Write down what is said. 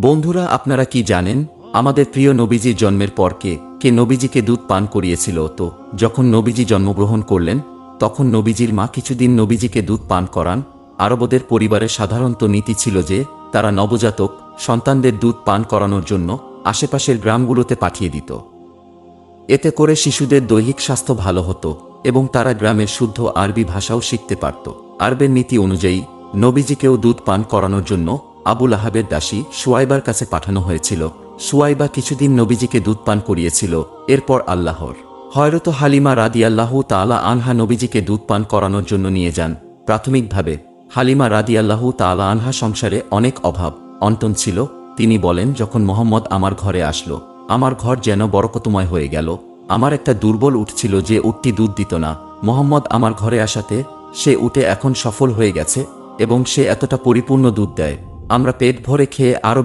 বন্ধুরা, আপনারা কি জানেন আমাদের প্রিয় নবীজির জন্মের পর কে নবীজিকে দুধ পান করিয়েছিল? তো যখন নবীজি জন্মগ্রহণ করলেন তখন নবীজির মা কিছুদিন নবীজিকে দুধ পান করান। আরবদের পরিবারের সাধারণত নীতি ছিল যে তারা নবজাতক সন্তানদের দুধ পান করানোর জন্য আশেপাশের গ্রামগুলোতে পাঠিয়ে দিত। এতে করে শিশুদের দৈহিক স্বাস্থ্য ভালো হতো এবং তারা গ্রামের শুদ্ধ আরবি ভাষাও শিখতে পারত। আরবের নীতি অনুযায়ী নবীজিকেও দুধ পান করানোর জন্য আবু লাহাবের দাসী সুয়াইবার কাছে পাঠানো হয়েছিল। সুয়াইবা কিছুদিন নবীজিকে দুধ পান করিয়েছিল। এরপর আল্লাহর হযরত হালিমা রাদিয়াল্লাহু তাআলা আনহা নবীজিকে দুধ পান করানোর জন্য নিয়ে যান। প্রাথমিকভাবে হালিমা রাদিয়াল্লাহু তাআলা আনহা সংসারে অনেক অভাব অনটন ছিল। তিনি বলেন, যখন মুহাম্মদ আমার ঘরে আসলো আমার ঘর যেন বরকতময় হয়ে গেল। আমার একটা দুর্বল উট ছিল যে উটটি দুধ দিত না। মুহাম্মদ আমার ঘরে আসাতে সে উটে এখন সফল হয়ে গেছে এবং সে এতটা পরিপূর্ণ দুধ দেয়, আমরা পেট ভরে খেয়ে আরো